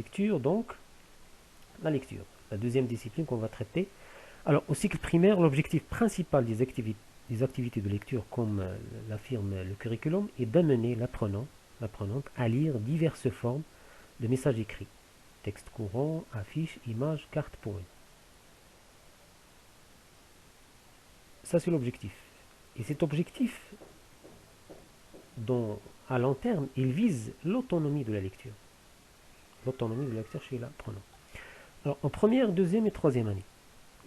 lecture, donc la lecture, la deuxième discipline qu'on va traiter. Alors, au cycle primaire, l'objectif principal des activités de lecture, comme l'affirme le curriculum, est d'amener l'apprenante à lire diverses formes de messages écrits. Texte courant, affiches, images, cartes, poèmes. Ça, c'est l'objectif. Et cet objectif, à long terme, il vise l'autonomie de la lecture. L'autonomie de la lecture chez l'apprenant. Alors, en première, deuxième et troisième année,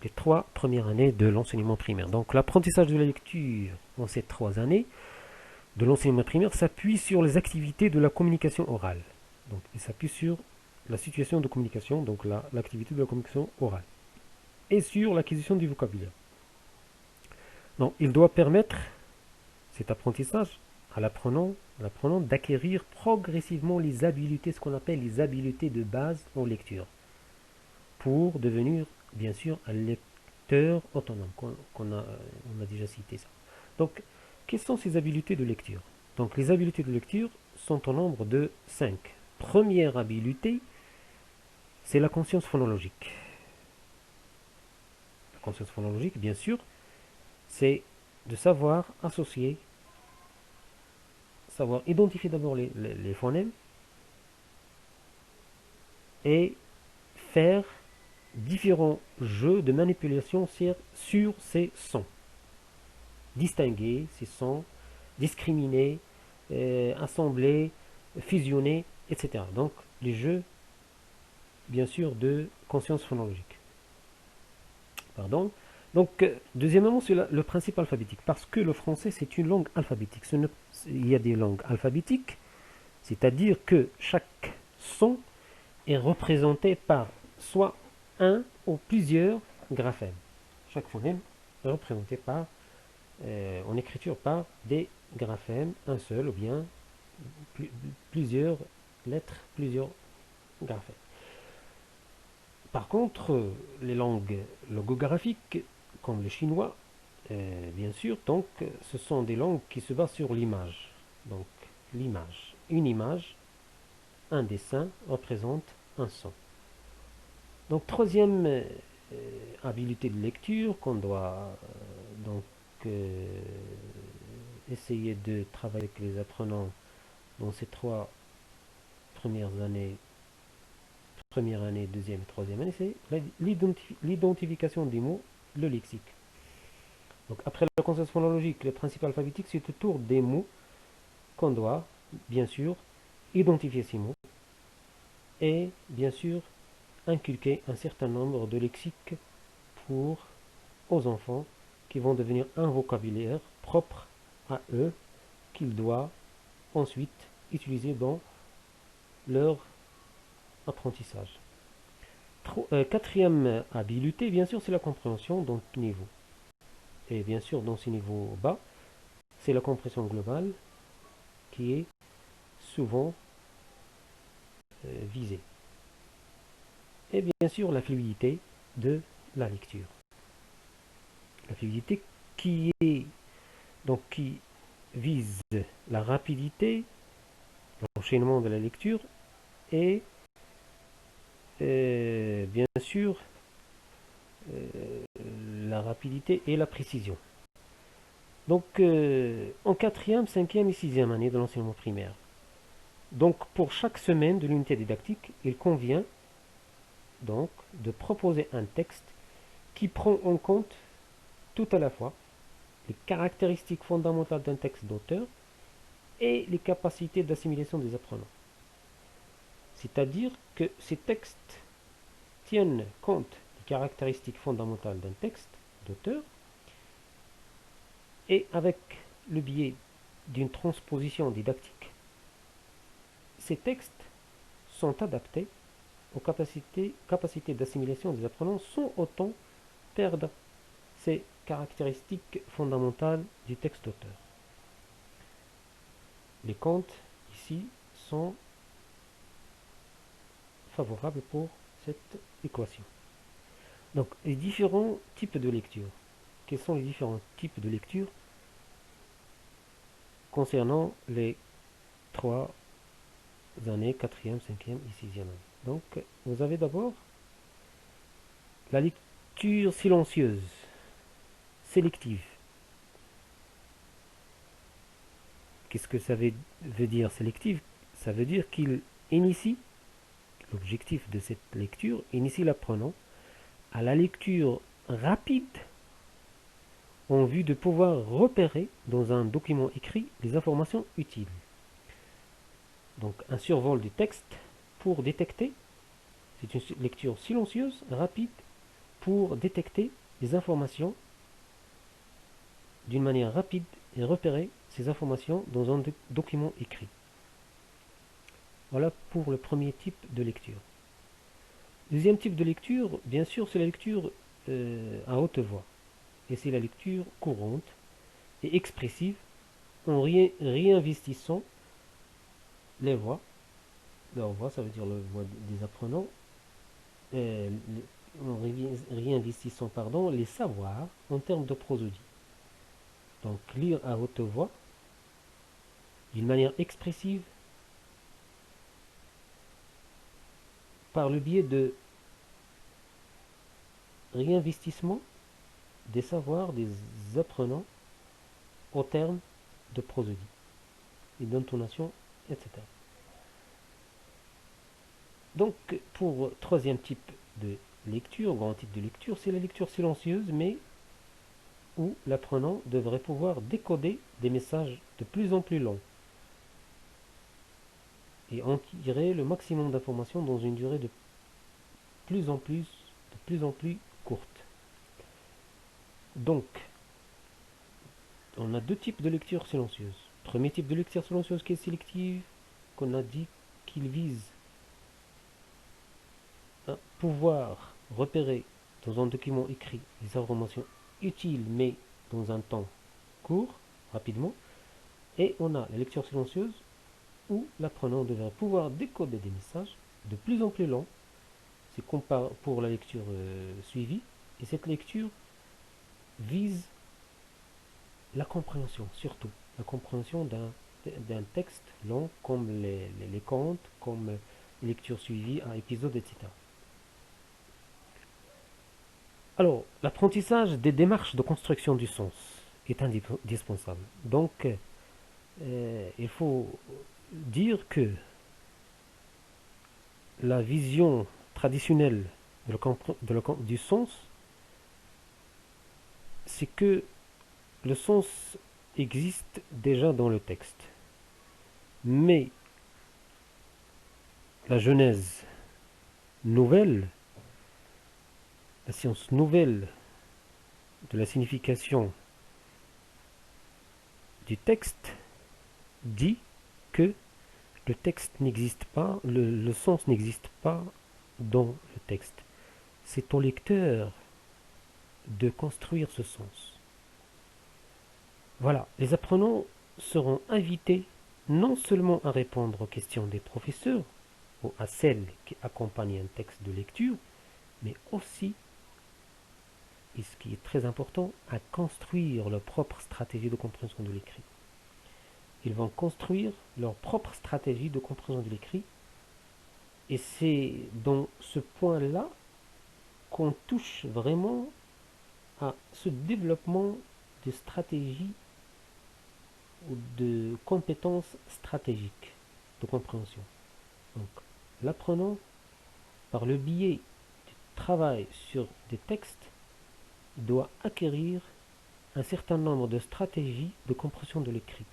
les 3 premières années de l'enseignement primaire. Donc, l'apprentissage de la lecture en ces 3 années de l'enseignement primaire s'appuie sur les activités de la communication orale. Donc, il s'appuie sur la situation de communication, donc l'activité de la communication orale, et sur l'acquisition du vocabulaire. Donc, il doit permettre cet apprentissage à l'apprenant d'acquérir progressivement les habiletés, ce qu'on appelle les habiletés de base en lecture, pour devenir, bien sûr, un lecteur autonome. On a déjà cité ça. Donc, quelles sont ces habiletés de lecture? Donc, les habiletés de lecture sont au nombre de 5. Première habileté, c'est la conscience phonologique. La conscience phonologique, bien sûr, c'est de savoir associer, savoir identifier d'abord les phonèmes et faire différents jeux de manipulation sur ces sons. Distinguer ces sons, discriminer, assembler, fusionner, etc. Donc, les jeux, bien sûr, de conscience phonologique. Pardon. Donc, deuxièmement, c'est le principe alphabétique, parce que le français, c'est une langue alphabétique. Il y a des langues alphabétiques, c'est-à-dire que chaque son est représenté par soit un ou plusieurs graphèmes. Chaque phonème est représenté en écriture par des graphèmes, un seul ou bien plusieurs lettres, plusieurs graphèmes. Par contre, les langues logographiques, comme le chinois, bien sûr, donc, ce sont des langues qui se basent sur l'image. Donc, l'image. Une image, un dessin représente un son. Donc, troisième habilité de lecture qu'on doit essayer de travailler avec les apprenants dans ces 3 premières années, première année, deuxième et troisième année, c'est l'identification des mots, le lexique. Donc après la conscience phonologique, le principe alphabétique, c'est autour des mots qu'on doit, bien sûr, identifier ces mots et, bien sûr, inculquer un certain nombre de lexiques aux enfants qui vont devenir un vocabulaire propre à eux qu'ils doivent ensuite utiliser dans leur apprentissage. Quatrième habileté, bien sûr, c'est la compréhension dans tout niveau. Et bien sûr, dans ce niveau bas, c'est la compréhension globale qui est souvent visée. Et bien sûr, la fluidité de la lecture. La fluidité qui vise la rapidité, l'enchaînement de la lecture et bien sûr la rapidité et la précision. Donc en quatrième, cinquième et sixième année de l'enseignement primaire. Donc pour chaque semaine de l'unité didactique, il convient donc de proposer un texte qui prend en compte tout à la fois les caractéristiques fondamentales d'un texte d'auteur et les capacités d'assimilation des apprenants. C'est-à-dire que ces textes tiennent compte des caractéristiques fondamentales d'un texte d'auteur et avec le biais d'une transposition didactique, ces textes sont adaptés aux capacités d'assimilation des apprenants sans autant perdre ces caractéristiques fondamentales du texte d'auteur. Les comptes ici sont favorables pour cette équation. Donc, les différents types de lecture. Quels sont les différents types de lecture concernant les 3 années, 4e, 5e et 6e année? Donc, vous avez d'abord la lecture silencieuse, sélective. Qu'est-ce que ça veut dire sélective? Ça veut dire qu'il initie, l'objectif de cette lecture, initie l'apprenant à la lecture rapide en vue de pouvoir repérer dans un document écrit les informations utiles. Donc un survol du texte pour détecter, c'est une lecture silencieuse, rapide, pour détecter les informations d'une manière rapide et repérer ces informations dans un document écrit. Voilà pour le premier type de lecture. Deuxième type de lecture, bien sûr, c'est la lecture à haute voix. Et c'est la lecture courante et expressive en réinvestissant les voix. Leur voix, ça veut dire la voix des apprenants. En réinvestissant les savoirs en termes de prosodie. Donc lire à haute voix, d'une manière expressive, par le biais de réinvestissement des savoirs des apprenants en termes de prosodie et d'intonation, etc. Donc, pour troisième type de lecture, grand type de lecture, c'est la lecture silencieuse, mais où l'apprenant devrait pouvoir décoder des messages de plus en plus longs et en tirer le maximum d'informations dans une durée de plus en plus courte. Donc, on a deux types de lecture silencieuse. Premier type de lecture silencieuse qui est sélective, qu'on a dit qu'il vise à pouvoir repérer dans un document écrit les informations utiles, mais dans un temps court, rapidement. Et on a la lecture silencieuse où l'apprenant devrait pouvoir décoder des messages de plus en plus longs. C'est comme pour la lecture suivie. Et cette lecture vise la compréhension, surtout. La compréhension d'un texte long comme les contes, comme les lectures suivies à épisodes, etc. Alors, l'apprentissage des démarches de construction du sens est indispensable. Donc, il faut dire que la vision traditionnelle du sens, c'est que le sens existe déjà dans le texte. Mais la genèse nouvelle, la science nouvelle de la signification du texte dit que le texte n'existe pas, le sens n'existe pas dans le texte. C'est au lecteur de construire ce sens. Voilà, les apprenants seront invités non seulement à répondre aux questions des professeurs ou à celles qui accompagnent un texte de lecture, mais aussi, et ce qui est très important, à construire leur propre stratégie de compréhension de l'écrit. Ils vont construire leur propre stratégie de compréhension de l'écrit, et c'est dans ce point-là qu'on touche vraiment à ce développement de stratégie ou de compétences stratégiques de compréhension. Donc, l'apprenant, par le biais du travail sur des textes, doit acquérir un certain nombre de stratégies de compréhension de l'écrit.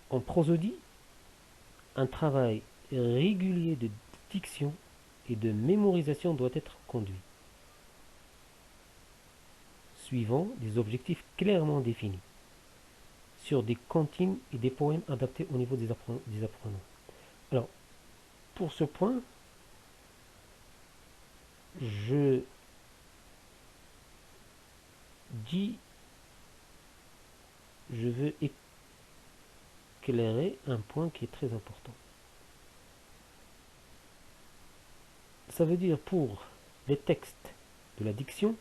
En prosodie, un travail régulier de diction et de mémorisation doit être conduit, suivant des objectifs clairement définis, sur des comptines et des poèmes adaptés au niveau des apprenants. Alors, pour ce point, je dis, je veux éclairer un point qui est très important. Ça veut dire pour les textes de la diction,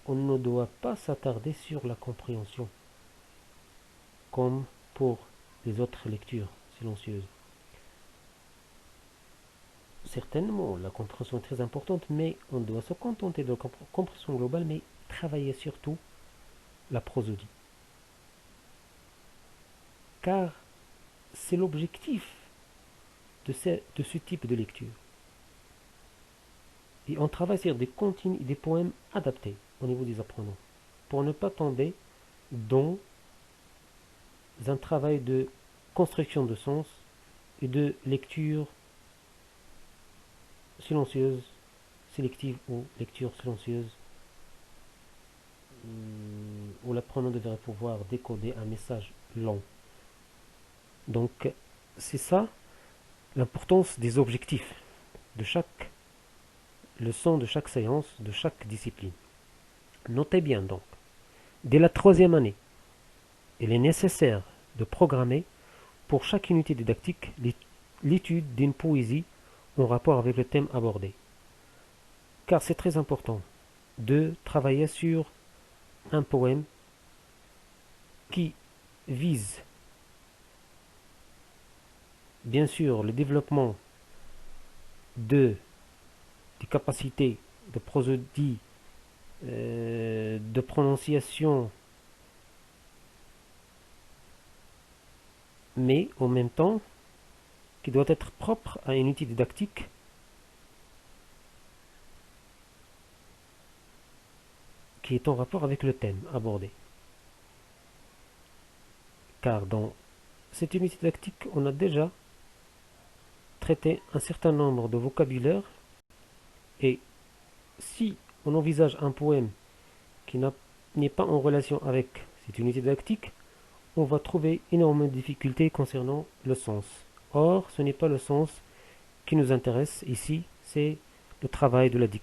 on ne doit pas s'attarder sur la compréhension, comme pour les autres lectures silencieuses. certainement, la compréhension est très importante, mais on doit se contenter de la compréhension globale, mais travailler surtout la prosodie. Car c'est l'objectif de ce type de lecture. Et on travaille sur des contines et des poèmes adaptés au niveau des apprenants, pour ne pas tomber dans un travail de construction de sens et de lecture silencieuse, sélective ou lecture silencieuse, où l'apprenant devrait pouvoir décoder un message long. Donc, c'est ça l'importance des objectifs de chaque leçon, de chaque séance, de chaque discipline. Notez bien donc, dès la troisième année, il est nécessaire de programmer pour chaque unité didactique l'étude d'une poésie en rapport avec le thème abordé. Car c'est très important de travailler sur un poème qui vise bien sûr le développement des capacités de prosodie, de prononciation, mais en même temps qui doit être propre à une unité didactique qui est en rapport avec le thème abordé. Car dans cette unité didactique, on a déjà traité un certain nombre de vocabulaire, et si on envisage un poème qui n'est pas en relation avec cette unité didactique, on va trouver énormément de difficultés concernant le sens. Or, ce n'est pas le sens qui nous intéresse ici, c'est le travail de la diction.